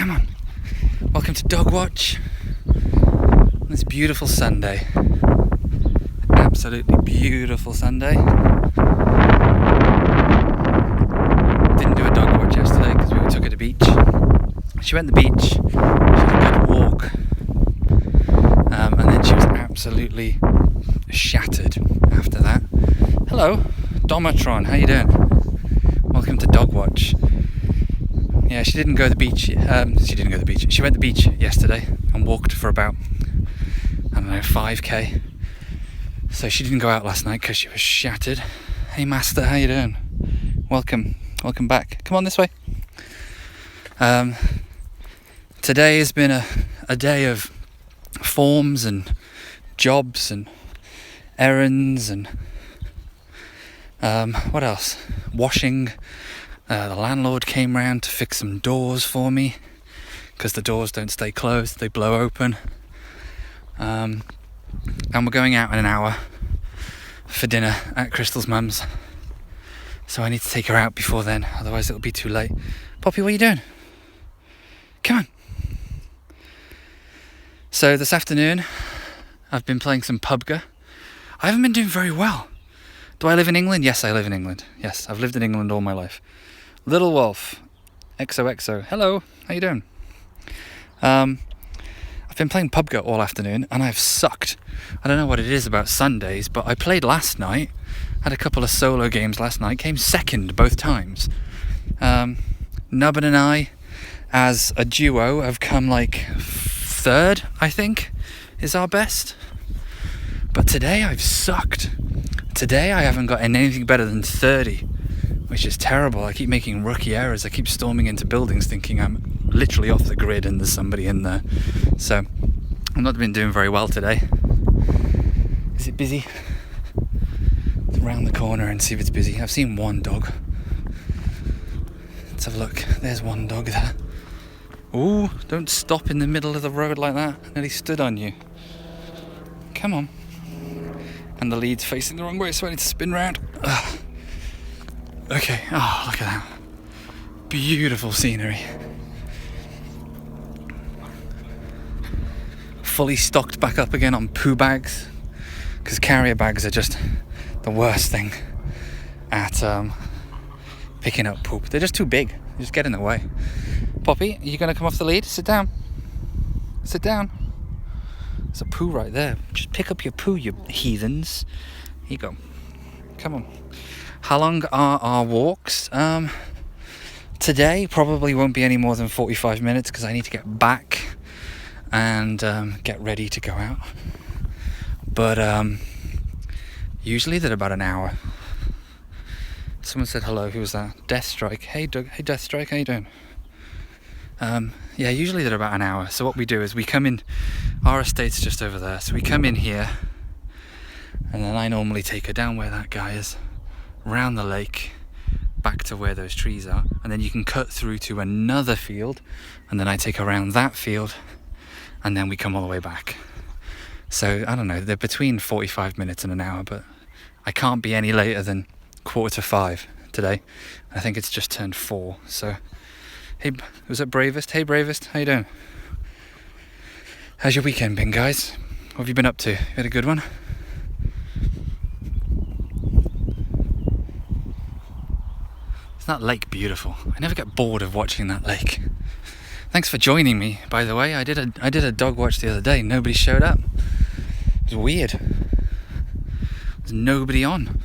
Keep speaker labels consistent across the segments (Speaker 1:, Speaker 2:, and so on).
Speaker 1: Come on. Welcome to DogWatch. On this beautiful Sunday. Absolutely beautiful Sunday. Didn't do a dog watch yesterday because we took her to the beach. She went to the beach, she had a good walk, and then she was absolutely shattered after that. Hello, Domatron, how you doing? Welcome to DogWatch. Yeah, she didn't go to the beach. She went to the beach yesterday and walked for about, 5k. So she didn't go out last night because she was shattered. Hey Master, how you doing? Welcome back. Come on this way. Today has been a day of forms and jobs and errands and what else? Washing. The landlord came round to fix some doors for me because the doors don't stay closed, they blow open. And we're going out in an hour for dinner at Crystal's mum's. So I need to take her out before then, otherwise it'll be too late. Poppy, what are you doing? Come on. So this afternoon, I've been playing some PUBG. I haven't been doing very well. Do I live in England? Yes, I live in England. Yes, I've lived in England all my life. Little Wolf, XOXO. Hello, how you doing? I've been playing PUBG all afternoon and I've sucked. I don't know what it is about Sundays, but I played last night. Had a couple of solo games last night. Came second both times. Nubbin and I, as a duo, have come like third, I think, is our best. But today I've sucked. Today I haven't got anything better than 30, which is terrible. I keep making rookie errors. I keep storming into buildings thinking I'm literally off the grid and there's somebody in there. So I've not been doing very well today. Is it busy? Let's round the corner and see if it's busy. I've seen one dog. Let's have a look. There's one dog there. Ooh, don't stop in the middle of the road like that. I nearly stood on you. Come on. And the lead's facing the wrong way, so I need to spin round. Ugh. Okay, oh, look at that. Beautiful scenery. Fully stocked back up again on poo bags, because carrier bags are just the worst thing at picking up poop. They're just too big. They just get in the way. Poppy, are you going to come off the lead? Sit down. Sit down. There's a poo right there. Just pick up your poo, you heathens. Here you go. Come on. How long are our walks? Today probably won't be any more than 45 minutes because I need to get back and get ready to go out. But usually they're about an hour. Someone said hello. Who was that? Deathstrike. Hey Doug. Hey Deathstrike. How you doing? Yeah, usually they're about an hour. So what we do is we come in. Our estate's just over there. So we come in here, and then I normally take her down where that guy is, round the lake, back to where those trees are, and then you can cut through to another field, and then I take her around that field, and then we come all the way back. So I don't know, they're between 45 minutes and an hour, but I can't be any later than 4:45 today. I think it's just turned 4. So hey, was it Bravest? Hey Bravest, how you doing? How's your weekend been, guys? What have you been up to? You had a good one? Isn't that lake beautiful? I never get bored of watching that lake. Thanks for joining me, by the way. I did a dog watch the other day. Nobody showed up. It was weird. There's nobody on.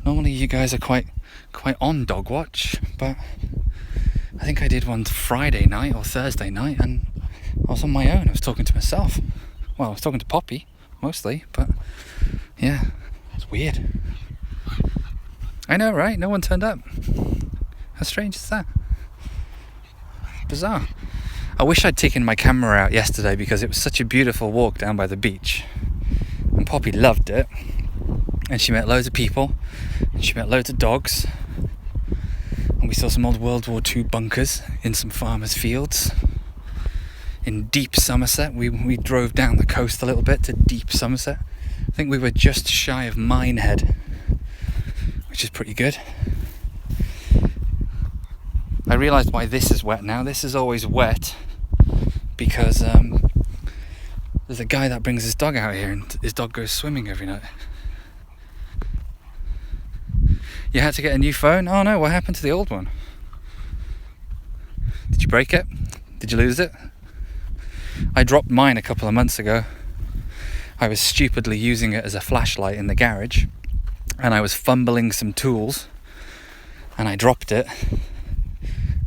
Speaker 1: Normally you guys are quite on dog watch, but I think I did one Friday night or Thursday night, and I was on my own. I was talking to myself. Well, I was talking to Poppy mostly, but yeah, it's weird. I know, right? No one turned up. How strange is that? Bizarre. I wish I'd taken my camera out yesterday because it was such a beautiful walk down by the beach. And Poppy loved it. And she met loads of people. And she met loads of dogs. And we saw some old World War II bunkers in some farmers' fields. In deep Somerset. We drove down the coast a little bit to deep Somerset. I think we were just shy of Minehead, which is pretty good. I realised why this is wet now. This is always wet because there's a guy that brings his dog out here and his dog goes swimming every night. You had to get a new phone? Oh no, what happened to the old one? Did you break it? Did you lose it? I dropped mine a couple of months ago. I was stupidly using it as a flashlight in the garage and I was fumbling some tools and I dropped it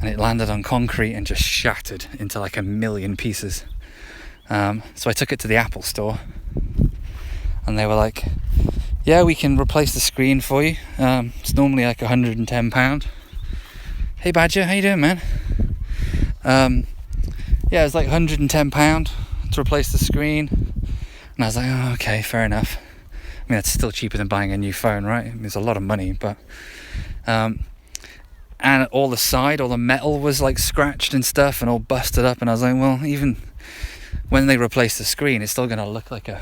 Speaker 1: and it landed on concrete and just shattered into like a million pieces. So I took it to the Apple store and they were like, yeah, we can replace the screen for you. It's normally like £110. Hey Badger, how you doing, man? Yeah, it's like £110 to replace the screen. And I was like, oh, okay, fair enough. I mean, it's still cheaper than buying a new phone, right? I mean, it's a lot of money, but... and all the metal was like scratched and stuff and all busted up. And I was like, well, even when they replace the screen, it's still going to look like a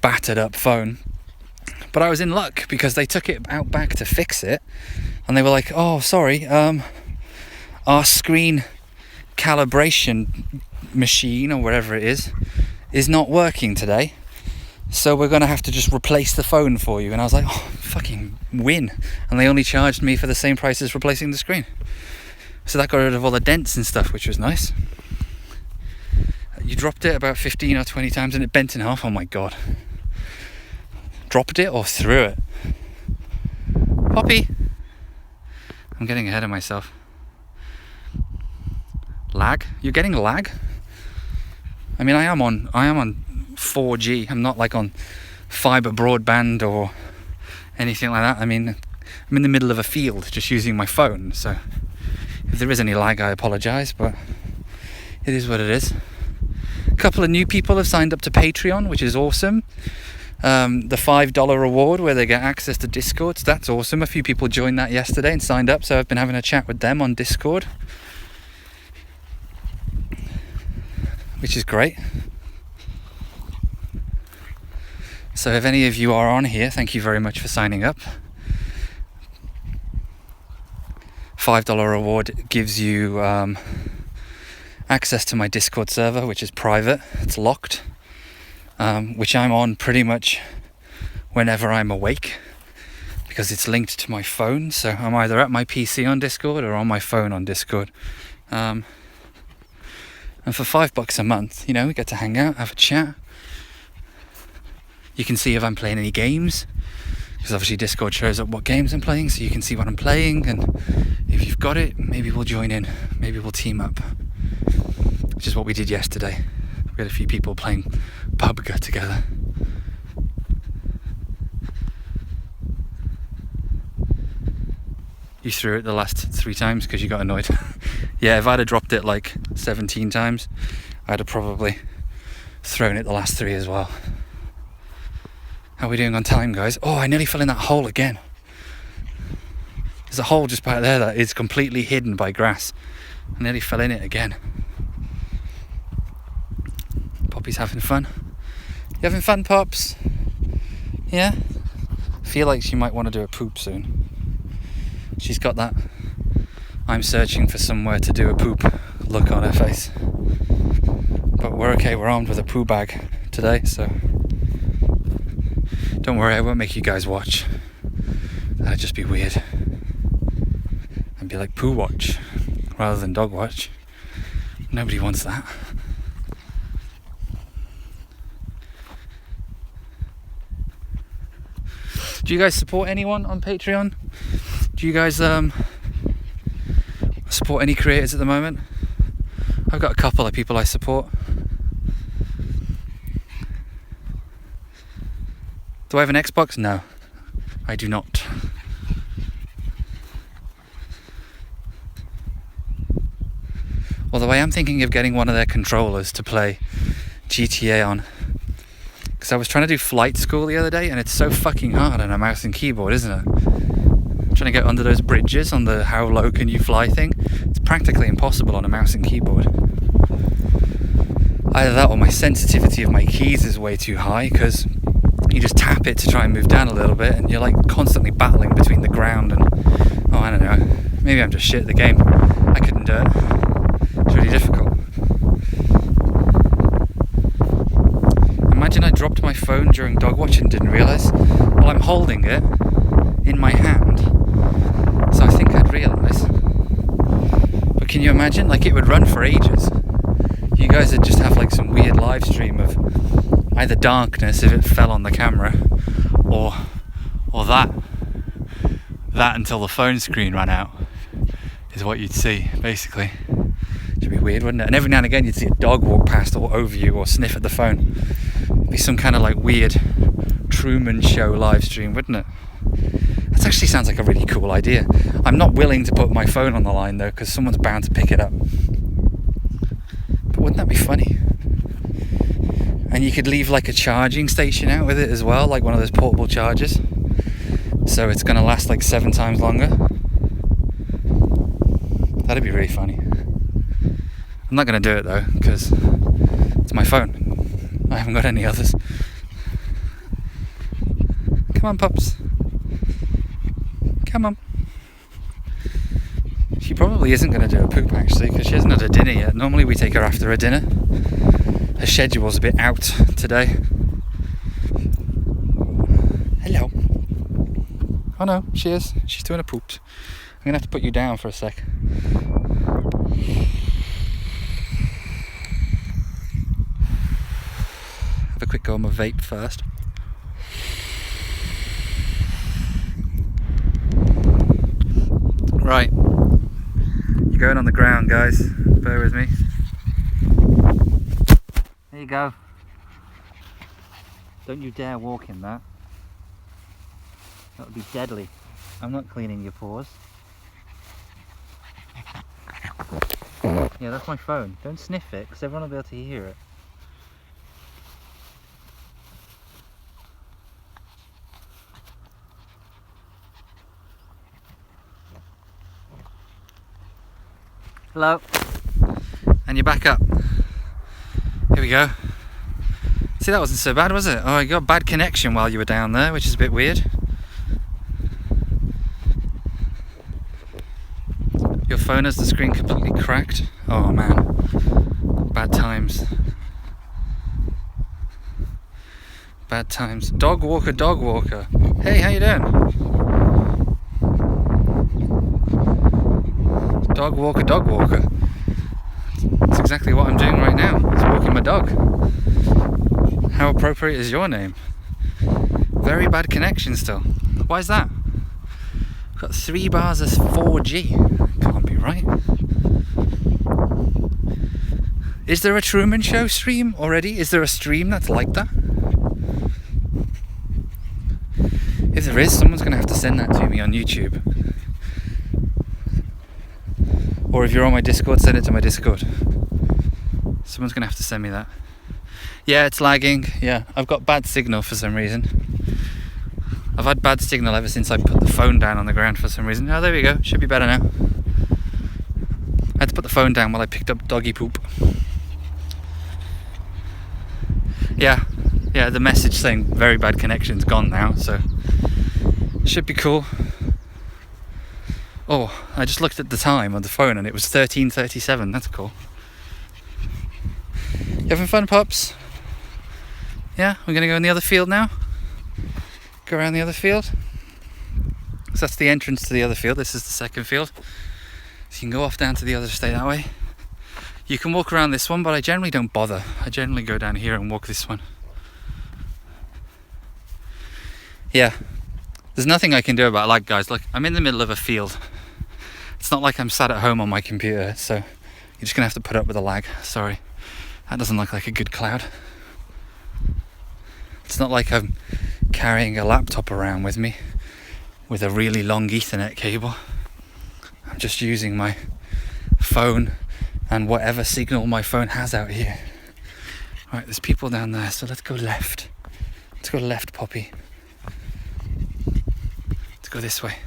Speaker 1: battered up phone. But I was in luck because they took it out back to fix it. And they were like, oh, sorry, our screen calibration machine or whatever it is not working today, so we're going to have to just replace the phone for you. And I was like, oh, fucking win. And they only charged me for the same price as replacing the screen, so that got rid of all the dents and stuff, which was nice. You dropped it about 15 or 20 times and it bent in half. Oh my god. Dropped it or threw it? Poppy, I'm getting ahead of myself. Lag? You're getting lag? I mean, I am on 4G. I'm not like on fiber broadband or anything like that. I mean, I'm in the middle of a field just using my phone, so if there is any lag, I apologise, but it is what it is. A couple of new people have signed up to Patreon, which is awesome. The $5 reward where they get access to Discord, so that's awesome. A few people joined that yesterday and signed up, so I've been having a chat with them on Discord, which is great. So if any of you are on here, thank you very much for signing up. $5 reward gives you access to my Discord server, which is private, it's locked, which I'm on pretty much whenever I'm awake because it's linked to my phone. So I'm either at my PC on Discord or on my phone on Discord. And for $5 a month, you know, we get to hang out, have a chat. You can see if I'm playing any games, because obviously Discord shows up what games I'm playing, so you can see what I'm playing, and if you've got it, maybe we'll join in, maybe we'll team up, which is what we did yesterday. We had a few people playing PUBG together. You threw it the last 3 times because you got annoyed. Yeah, if I'd have dropped it like 17 times, I'd have probably thrown it the last 3 as well. How are we doing on time, guys? Oh, I nearly fell in that hole again. There's a hole just back there that is completely hidden by grass. I nearly fell in it again. Poppy's having fun. You having fun, Pops? Yeah? I feel like she might want to do a poop soon. She's got that I'm searching for somewhere to do a poop look on her face. But we're okay, we're armed with a poo bag today, so don't worry, I won't make you guys watch. That'd just be weird. I'd be like poo watch rather than dog watch. Nobody wants that. Do you guys support anyone on Patreon? Do you guys support any creators at the moment? I've got a couple of people I support. Do I have an Xbox? No, I do not. Although I am thinking of getting one of their controllers to play GTA on. Because I was trying to do flight school the other day and it's so fucking hard on a mouse and keyboard, isn't it? Trying to get under those bridges on the how low can you fly thing. It's practically impossible on a mouse and keyboard. Either that or my sensitivity of my keys is way too high, because you just tap it to try and move down a little bit and you're like constantly battling between the ground and, oh, I don't know, Maybe I'm just shit at the game. I couldn't do it. It's really difficult. Imagine I dropped my phone during DogWatch and didn't realise. Well, I'm holding it in my hand, so I think I'd realise. But can you imagine? Like, it would run for ages. You guys would just have like some weird live stream of either darkness if it fell on the camera, or that until the phone screen ran out is what you'd see, basically. It'd be weird, wouldn't it? And every now and again you'd see a dog walk past or over you or sniff at the phone. It'd be some kind of like weird Truman Show live stream, wouldn't it? That actually sounds like a really cool idea. I'm not willing to put my phone on the line though, because someone's bound to pick it up. But wouldn't that be funny? And you could leave like a charging station out with it as well, like one of those portable chargers. So it's going to last like 7 times longer. That'd be really funny. I'm not going to do it though, because it's my phone. I haven't got any others. Come on, pups. Come on. She probably isn't going to do a poop actually, because she hasn't had a dinner yet. Normally we take her after a dinner. Her schedule's a bit out today. Hello. Oh no, she is. She's doing a poop. I'm going to have to put you down for a sec. Have a quick go on my vape first. Right. You're going on the ground, guys. Bear with me. There you go. Don't you dare walk in that. That would be deadly. I'm not cleaning your paws. Yeah, that's my phone. Don't sniff it, because everyone will be able to hear it. Hello. And you're back up. Here we go. See, that wasn't so bad, was it? Oh, you got a bad connection while you were down there, which is a bit weird. Your phone has the screen completely cracked. Oh man, bad times. Bad times. Dog walker, dog walker. Hey, how you doing? Dog walker, dog walker. That's exactly what I'm doing right now. It's walking my dog. How appropriate is your name? Very bad connection still. Why is that? I've got 3 bars of 4G. Can't be right. Is there a Truman Show stream already? Is there a stream that's like that? If there is, someone's going to have to send that to me on YouTube. Or if you're on my Discord, send it to my Discord. Someone's going to have to send me that. Yeah, it's lagging. Yeah, I've got bad signal for some reason. I've had bad signal ever since I put the phone down on the ground for some reason. Oh, there we go. Should be better now. I had to put the phone down while I picked up doggy poop. Yeah, the message saying very bad connection's gone now, so should be cool. Oh, I just looked at the time on the phone and it was 13:37. That's cool. You having fun, pups? Yeah, we're gonna go in the other field now. Go around the other field. So that's the entrance to the other field. This is the second field. So you can go off down to the other estate that way. You can walk around this one, but I generally don't bother. I generally go down here and walk this one. Yeah, there's nothing I can do about it. Like, guys, look, I'm in the middle of a field. It's not like I'm sat at home on my computer, so you're just gonna have to put up with the lag. Sorry, that doesn't look like a good cloud. It's not like I'm carrying a laptop around with me with a really long Ethernet cable. I'm just using my phone and whatever signal my phone has out here. Right, there's people down there, so let's go left. Let's go left, Poppy. Let's go this way.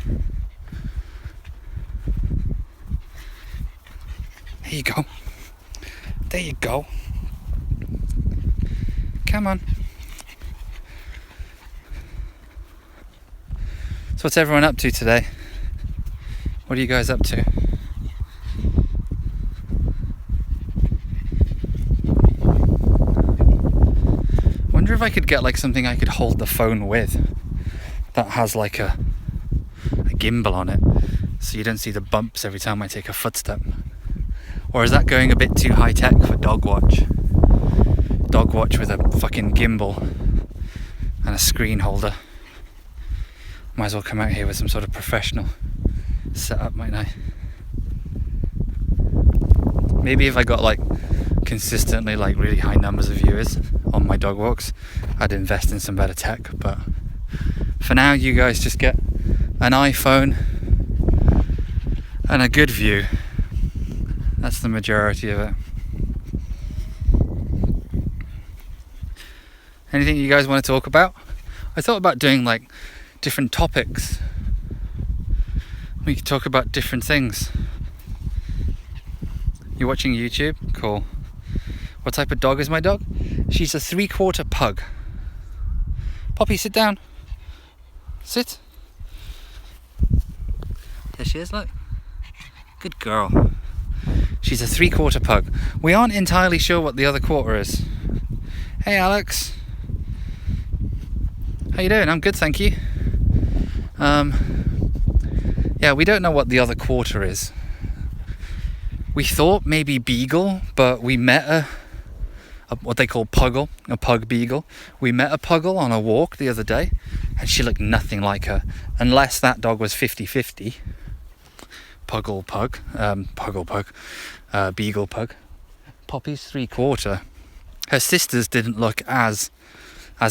Speaker 1: There you go. There you go. Come on. So what's everyone up to today? What are you guys up to? Wonder if I could get like something I could hold the phone with that has like a gimbal on it, so you don't see the bumps every time I take a footstep. Or is that going a bit too high tech for DogWatch? DogWatch with a fucking gimbal and a screen holder. Might as well come out here with some sort of professional setup, mightn't I? Maybe if I got like consistently like really high numbers of viewers on my dog walks, I'd invest in some better tech. But for now, you guys just get an iPhone and a good view. That's the majority of it. Anything you guys want to talk about? I thought about doing like different topics. We could talk about different things. You're watching YouTube? Cool. What type of dog is my dog? She's a 3/4 pug. Poppy, sit down. Sit. There she is, look. Good girl. She's a 3/4 pug. We aren't entirely sure what the other quarter is. Hey Alex. How you doing? I'm good, thank you. Yeah, we don't know what the other quarter is. We thought maybe beagle, but we met a what they call puggle, a pug beagle. We met a puggle on a walk the other day, and she looked nothing like her, unless that dog was 50-50. Puggle pug, beagle pug. Poppy's 3/4. Her sisters didn't look as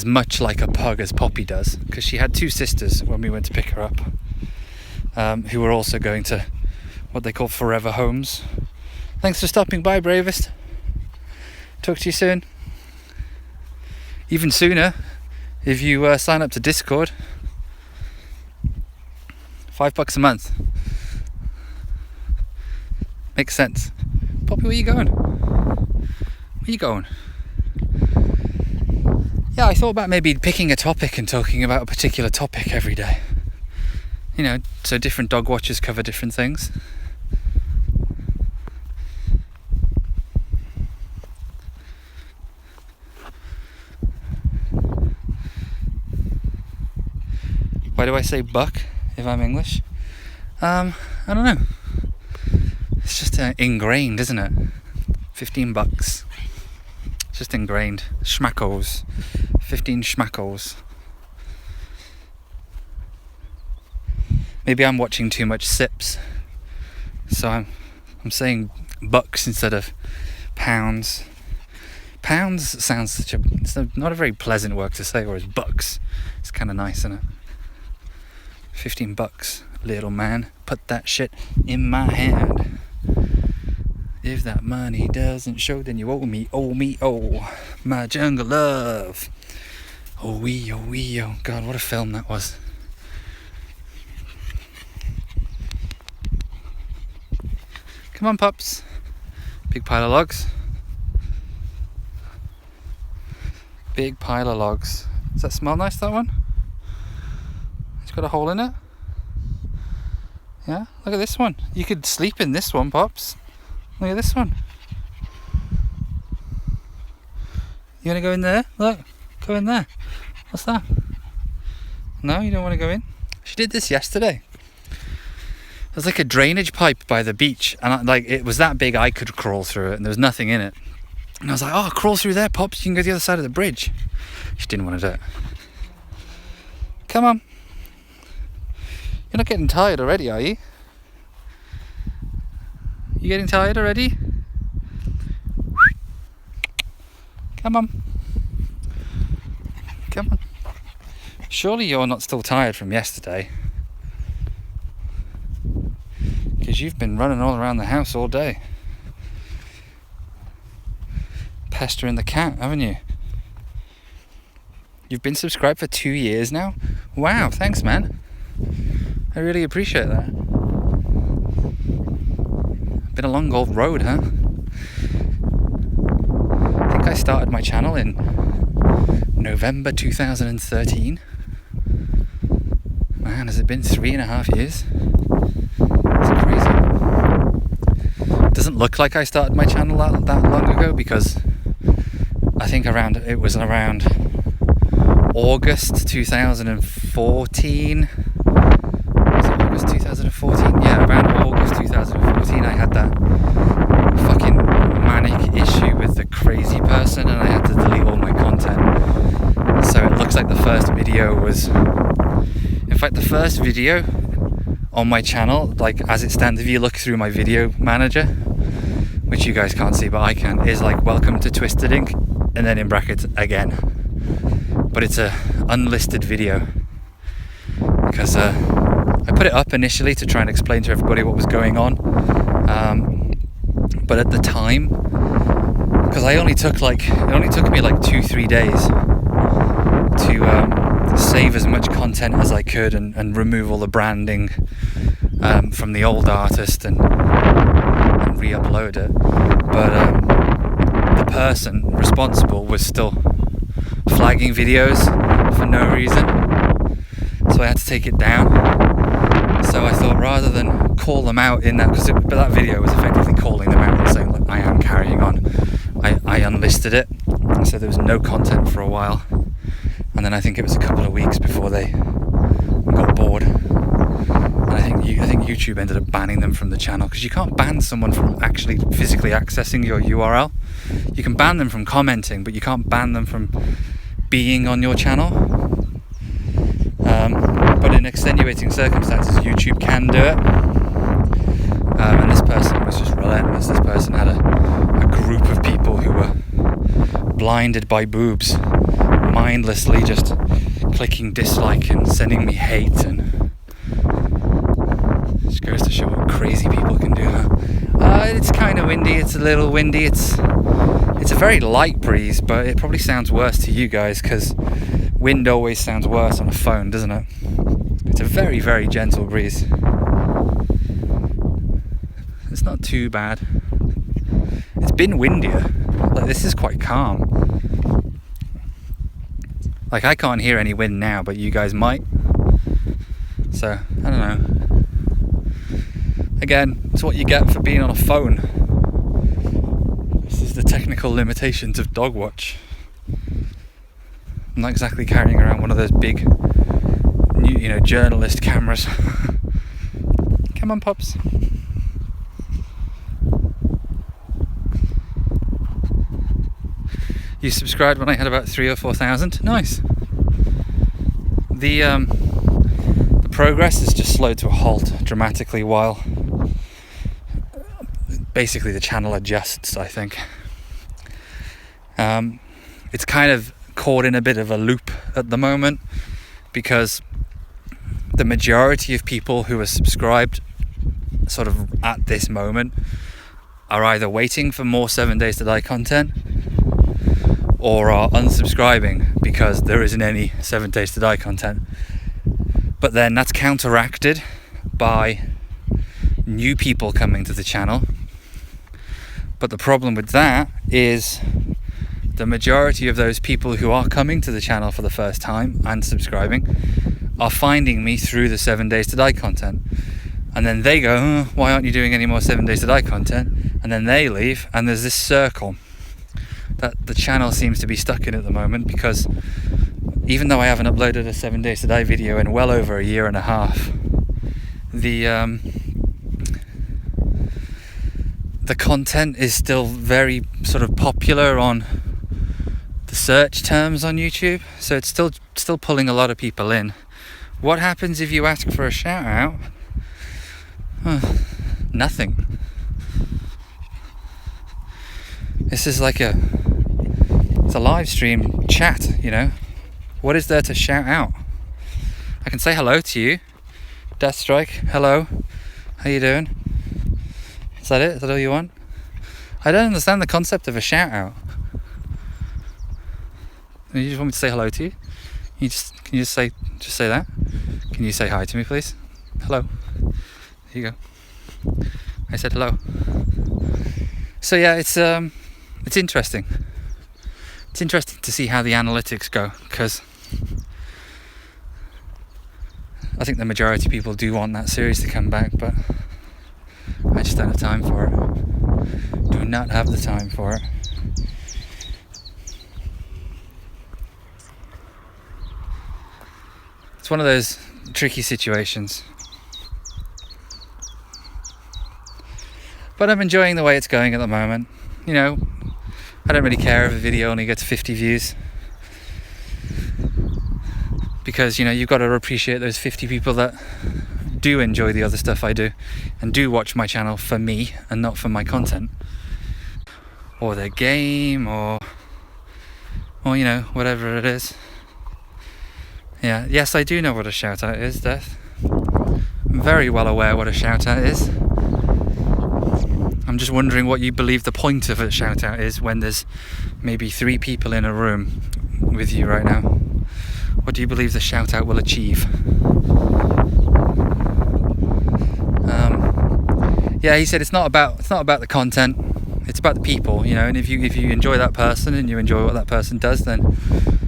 Speaker 1: much like a pug as Poppy does, because she had two sisters when we went to pick her up, who were also going to what they call forever homes. Thanks for stopping by, Bravest. Talk to you soon. Even sooner if you sign up to Discord. $5 a month. Makes sense. Poppy, where you going? Where you going? Yeah, I thought about maybe picking a topic and talking about a particular topic every day. You know, so different dog watchers cover different things. Why do I say buck if I'm English? I don't know. It's just ingrained, isn't it? $15. It's just ingrained. Schmackos. 15 schmackos. Maybe I'm watching too much Sips, so I'm saying bucks instead of pounds. Pounds sounds it's not a very pleasant word to say, whereas bucks, it's kind of nice, isn't it? $15, little man. Put that shit in my hand. If that money doesn't show, then you owe me, oh, my jungle love. Oh wee, oh. God, what a film that was. Come on, pups. Big pile of logs. Big pile of logs. Does that smell nice, that one? It's got a hole in it. Yeah, look at this one. You could sleep in this one, Pops. Look at this one. You want to go in there? Look, go in there. What's that? No, you don't want to go in? She did this yesterday. There's like a drainage pipe by the beach, and it was that big I could crawl through it, and there was nothing in it. And I was like, oh, crawl through there, Pops. You can go to the other side of the bridge. She didn't want to do it. Come on. You're not getting tired already, are you? You getting tired already? Come on. Come on. Surely you're not still tired from yesterday. Because you've been running all around the house all day. Pestering the cat, haven't you? You've been subscribed for 2 years now? Wow, thanks, man. I really appreciate that. Been a long old road, huh? I think I started my channel in November 2013. Man, has it been 3.5 years? It's doesn't look like I started my channel that long ago, because I think it was around August 2014. Was it August 2014? Yeah, around August 2014 I had that fucking manic issue with the crazy person, and I had to delete all my content. So it looks like the first video was... In fact, the first video on my channel, like as it stands, if you look through my video manager, which you guys can't see but I can, is like welcome to Twisted Ink, and then in brackets again. But it's a unlisted video because I put it up initially to try and explain to everybody what was going on, but at the time, because it only took me like 2-3 days to save as much content as I could and remove all the branding from the old artist and re-upload it. But the person responsible was still flagging videos for no reason, so I had to take it down. So I thought, rather than call them out in that, but that video was effectively calling them out and saying, look, I am carrying on, I unlisted it, so there was no content for a while. And then I think it was a couple of weeks before they got bored, and I think YouTube ended up banning them from the channel, because you can't ban someone from actually physically accessing your URL. You can ban them from commenting, but you can't ban them from being on your channel. But in extenuating circumstances, YouTube can do it. And this person was just relentless. This person had a group of people who were blinded by boobs, mindlessly just clicking dislike and sending me hate, and just goes to show what crazy people can do. It's kind of windy. It's a little windy. It's a very light breeze, but it probably sounds worse to you guys, because wind always sounds worse on a phone, doesn't it? It's a very, very gentle breeze. It's not too bad. It's been windier. Like, this is quite calm. Like, I can't hear any wind now, but you guys might. So, I don't know. Again, it's what you get for being on a phone. This is the technical limitations of DogWatch. I'm not exactly carrying around one of those big, journalist cameras. Come on, pups. You subscribed when I had about 3,000 or 4,000. Nice. The progress has just slowed to a halt dramatically while basically the channel adjusts, I think. It's kind of caught in a bit of a loop at the moment, because the majority of people who are subscribed sort of at this moment are either waiting for more 7 Days to Die content or are unsubscribing because there isn't any 7 Days to Die content. But then that's counteracted by new people coming to the channel. But the problem with that is the majority of those people who are coming to the channel for the first time and subscribing are finding me through the 7 Days to Die content. And then they go, why aren't you doing any more 7 Days to Die content? And then they leave, and there's this circle that the channel seems to be stuck in at the moment, because even though I haven't uploaded a 7 Days to Die video in well over a year and a half, the content is still very sort of popular on the search terms on YouTube, so it's still pulling a lot of people in. What happens if you ask for a shout out? Nothing. This is like it's a live stream chat, What is there to shout out? I can say hello to you. Deathstrike, hello. How you doing? Is that it? Is that all you want? I don't understand the concept of a shout out. You just want me to say hello to you? Can you just say that? Can you say hi to me, please? Hello. There you go. I said hello. So yeah, it's interesting. It's interesting to see how the analytics go, because I think the majority of people do want that series to come back, but I just don't have time for it. Do not have the time for it. It's one of those tricky situations. But I'm enjoying the way it's going at the moment. You know, I don't really care if a video only gets 50 views. Because, you know, you've got to appreciate those 50 people that do enjoy the other stuff I do and do watch my channel for me and not for my content. Or their game or you know, whatever it is. Yeah, yes, I do know what a shout out is, Death. I'm very well aware what a shout out is. I'm just wondering what you believe the point of a shout out is when there's maybe 3 people in a room with you right now. What do you believe the shout out will achieve? Yeah, he said it's not about the content, it's about the people, you know, and if you enjoy that person and you enjoy what that person does, then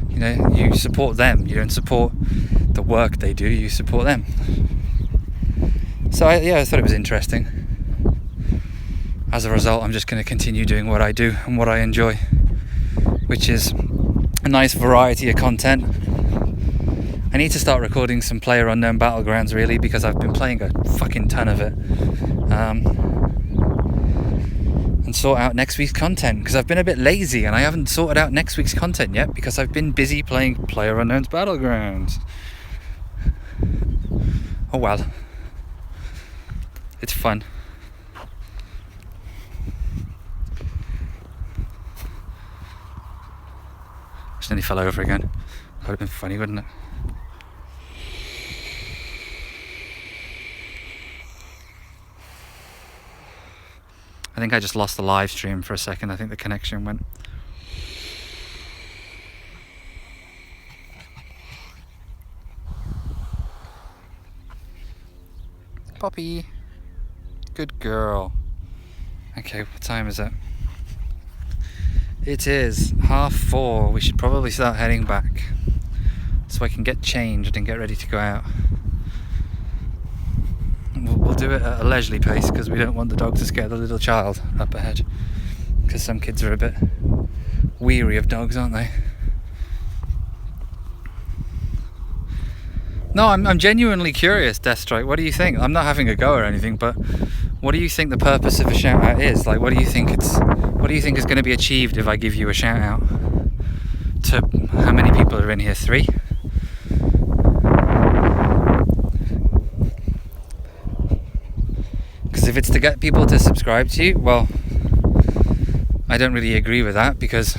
Speaker 1: you know, you support them. You don't support the work they do, you support them. So I thought it was interesting. As a result, I'm just going to continue doing what I do and what I enjoy, which is a nice variety of content. I need to start recording some PlayerUnknown Battlegrounds, really, because I've been playing a fucking ton of it. And sort out next week's content, because I've been a bit lazy and I haven't sorted out next week's content yet because I've been busy playing PlayerUnknown's Battlegrounds. Oh well. It's fun. Just nearly fell over again. That would have been funny, wouldn't it? I think I just lost the live stream for a second. I think the connection went. Poppy. Good girl. Okay, what time is it? It is 4:30. We should probably start heading back so I can get changed and get ready to go out. We'll do it at a leisurely pace because we don't want the dog to scare the little child up ahead, because some kids are a bit weary of dogs, aren't they? No, I'm genuinely curious, Deathstrike. What do you think? I'm not having a go or anything, but what do you think the purpose of a shout out is? Like, what do you think is going to be achieved if I give you a shout out? To how many people are in here? 3? Because if it's to get people to subscribe to you, well, I don't really agree with that, because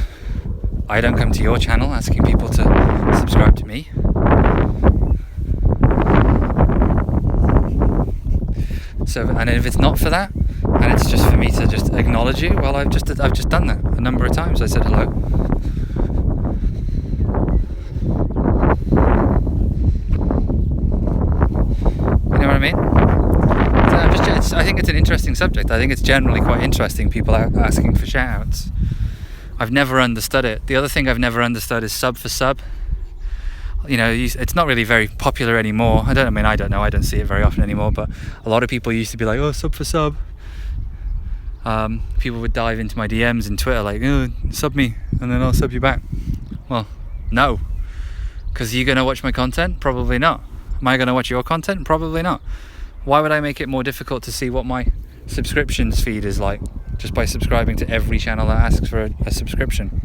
Speaker 1: I don't come to your channel asking people to subscribe to me. So, and if it's not for that, and it's just for me to just acknowledge you, well, I've just done that a number of times. I said hello. You know what I mean? So I think it's an interesting subject. I think it's generally quite interesting, people asking for shout-outs. I've never understood it. The other thing I've never understood is sub for sub. You know, it's not really very popular anymore. I don't know, I don't see it very often anymore, but a lot of people used to be like, oh, sub for sub. People would dive into my DMs in Twitter like, oh, sub me and then I'll sub you back. Well, no, because you're going to watch my content? Probably not. Am I going to watch your content? Probably not. Why would I make it more difficult to see what my subscriptions feed is like just by subscribing to every channel that asks for a subscription?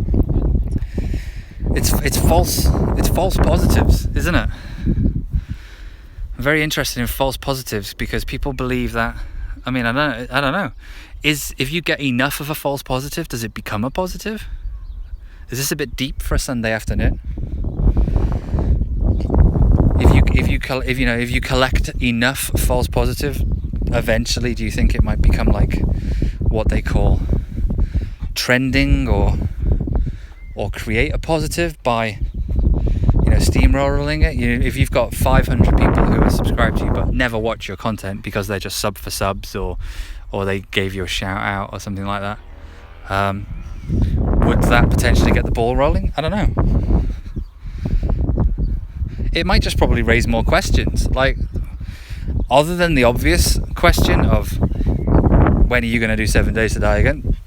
Speaker 1: It's false positives, isn't it? I'm very interested in false positives because people believe that, I don't know. If you get enough of a false positive, does it become a positive? Is this a bit deep for a Sunday afternoon? If you collect enough false positive, eventually do you think it might become like what they call trending or create a positive by steamrolling it? If you've got 500 people who are subscribed to you but never watch your content because they're just sub for subs or they gave you a shout out or something like that, would that potentially get the ball rolling? I don't know. It might just probably raise more questions, like other than the obvious question of when are you going to do 7 Days to Die again?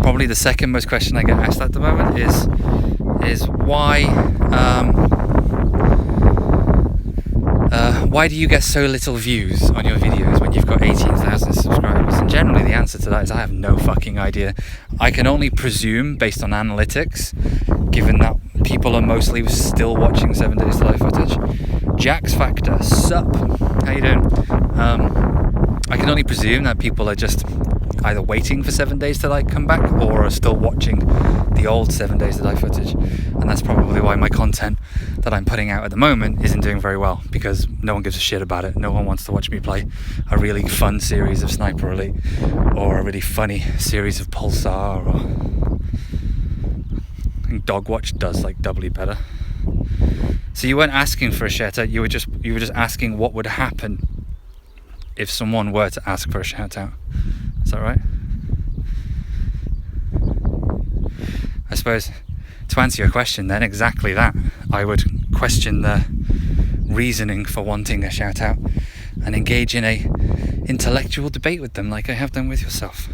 Speaker 1: Probably the second most question I get asked at the moment is why do you get so little views on your videos when you've got 18,000 subscribers? And generally the answer to that is I have no fucking idea. I can only presume based on analytics, given that people are mostly still watching 7 Days to Die footage. Jax Factor, sup? How you doing? I can only presume that people are just either waiting for 7 Days to Die come back or are still watching the old 7 Days to Die footage, and that's probably why my content that I'm putting out at the moment isn't doing very well, because no one gives a shit about it. No one wants to watch me play a really fun series of Sniper Elite or a really funny series of Pulsar, or I think DogWatch does like doubly better. So you weren't asking for a shout out, you were just asking what would happen if someone were to ask for a shout out. Is that right? I suppose to answer your question then, exactly that. I would question the reasoning for wanting a shout out and engage in a intellectual debate with them like I have done with yourself.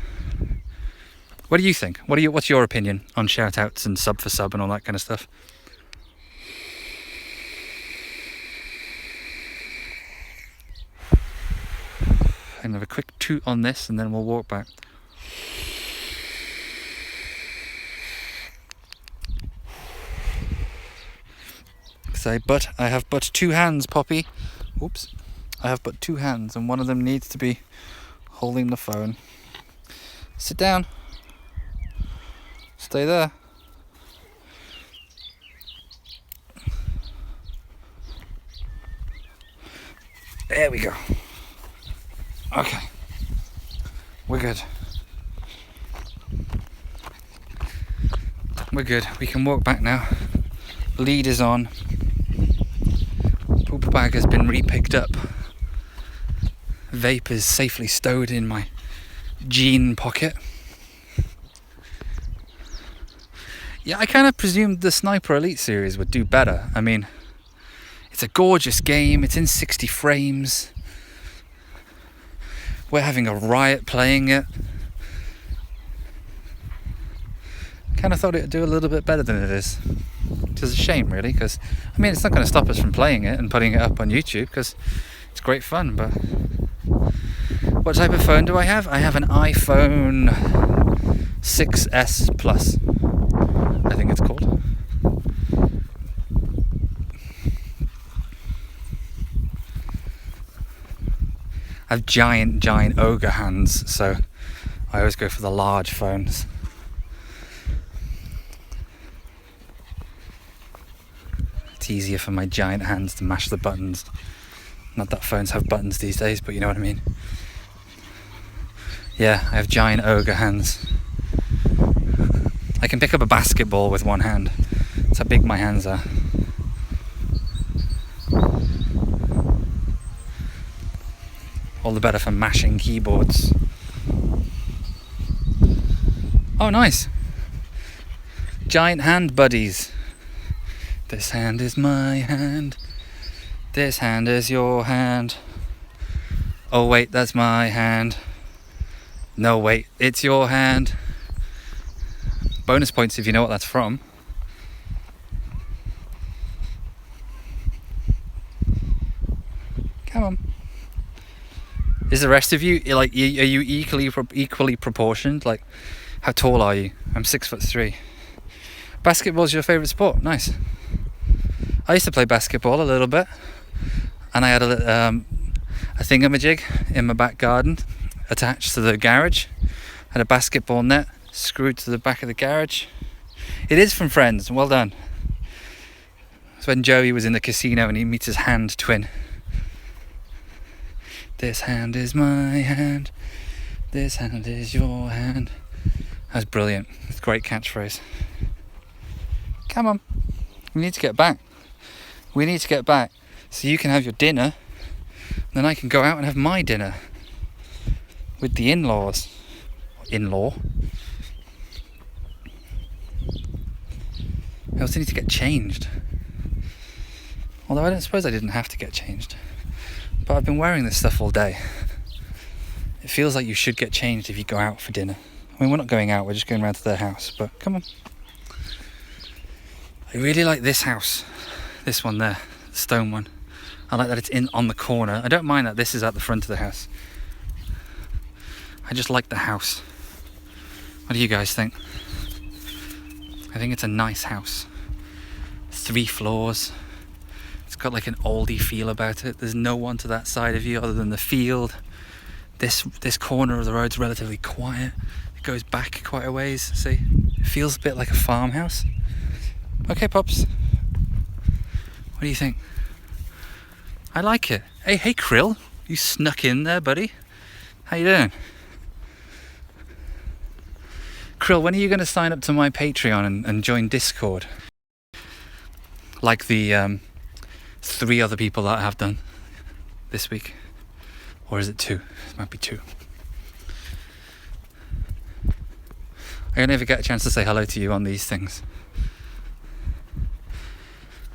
Speaker 1: What do you think? What's your opinion on shout outs and sub for sub and all that kind of stuff? I'm gonna have a quick toot on this and then we'll walk back. I have but two hands, Poppy. Oops. I have but two hands and one of them needs to be holding the phone. Sit down. Stay there. There we go. Okay. We're good. We're good. We can walk back now. Lead is on. Poop bag has been re-picked up. Vape is safely stowed in my jean pocket. Yeah, I kind of presumed the Sniper Elite series would do better. I mean, it's a gorgeous game. It's in 60 frames. We're having a riot playing it. Kind of thought it would do a little bit better than it is. Which is a shame, really, because I mean, it's not going to stop us from playing it and putting it up on YouTube, because it's great fun. But what type of phone do I have? I have an iPhone 6S Plus, I think it's called. I have giant ogre hands, so I always go for the large phones. It's easier for my giant hands to mash the buttons. Not that phones have buttons these days, but you know what I mean. Yeah, I have giant ogre hands. I can pick up a basketball with one hand. That's how big my hands are. All the better for mashing keyboards. Oh, nice. Giant hand buddies. This hand is my hand. This hand is your hand. Oh wait, that's my hand. No wait, it's your hand. Bonus points if you know what that's from. Come on. Is the rest of you, like, are you equally proportioned? Like, how tall are you? I'm 6'3". Basketball's your favourite sport? Nice. I used to play basketball a little bit, and I had a thingamajig in my back garden attached to the garage. I had a basketball net screwed to the back of the garage. It is from Friends. Well done. It's when Joey was in the casino and he meets his hand twin. This hand is my hand. This hand is your hand. That's brilliant. It's a great catchphrase. Come on. We need to get back. We need to get back so you can have your dinner, then I can go out and have my dinner with the in-laws. In-law. I also need to get changed. Although I don't suppose I didn't have to get changed. But I've been wearing this stuff all day. It feels like you should get changed if you go out for dinner. I mean, we're not going out, we're just going around to their house, but come on. I really like this house. This one there, the stone one. I like that it's on the corner. I don't mind that this is at the front of the house. I just like the house. What do you guys think? I think it's a nice house. 3 floors. It's got like an oldie feel about it. There's no one to that side of you other than the field. This corner of the road's relatively quiet. It goes back quite a ways, see? It feels a bit like a farmhouse. Okay, Pops. What do you think? I like it. Hey, Krill. You snuck in there, buddy. How you doing? Krill, when are you going to sign up to my Patreon and join Discord? Like the 3 other people that I have done this week. Or is it 2? It might be 2. I never get a chance to say hello to you on these things.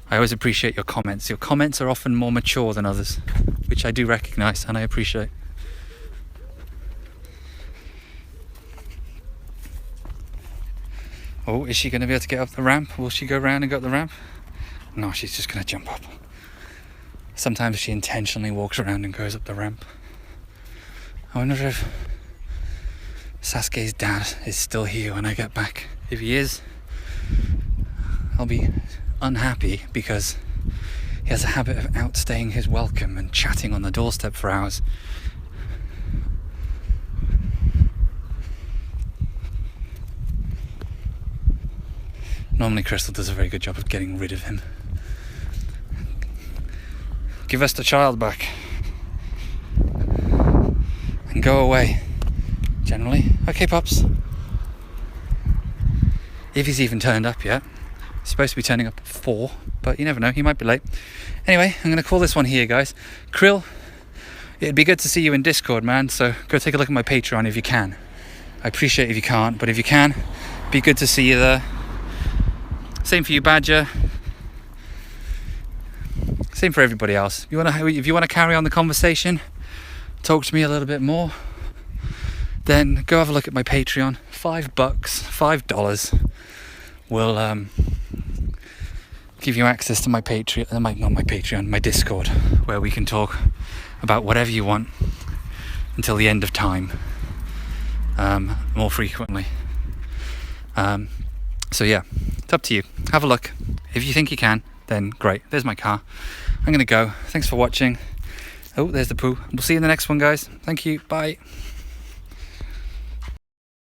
Speaker 1: I always appreciate your comments. Your comments are often more mature than others, which I do recognise and I appreciate. Oh, is she going to be able to get up the ramp? Will she go around and go up the ramp? No, she's just going to jump up. Sometimes she intentionally walks around and goes up the ramp. I wonder if Sasuke's dad is still here when I get back. If he is, I'll be unhappy because he has a habit of outstaying his welcome and chatting on the doorstep for hours. Normally Crystal does a very good job of getting rid of him. Give us the child back and go away, generally. Okay, Pops. If he's even turned up yet. He's supposed to be turning up at 4, but you never know, he might be late. Anyway, I'm going to call this one here, guys. Krill, it'd be good to see you in Discord, man, so go take a look at my Patreon if you can. I appreciate if you can't, but if you can, be good to see you there. Same for you, Badger. Same for everybody else. If you want to carry on the conversation, talk to me a little bit more, then go have a look at my Patreon. $5 will give you access to my Patreon, my Discord, where we can talk about whatever you want until the end of time, more frequently. So yeah, it's up to you. Have a look. If you think you can, then great. There's my car. I'm going to go. Thanks for watching. Oh, there's the poo. We'll see you in the next one, guys. Thank you. Bye.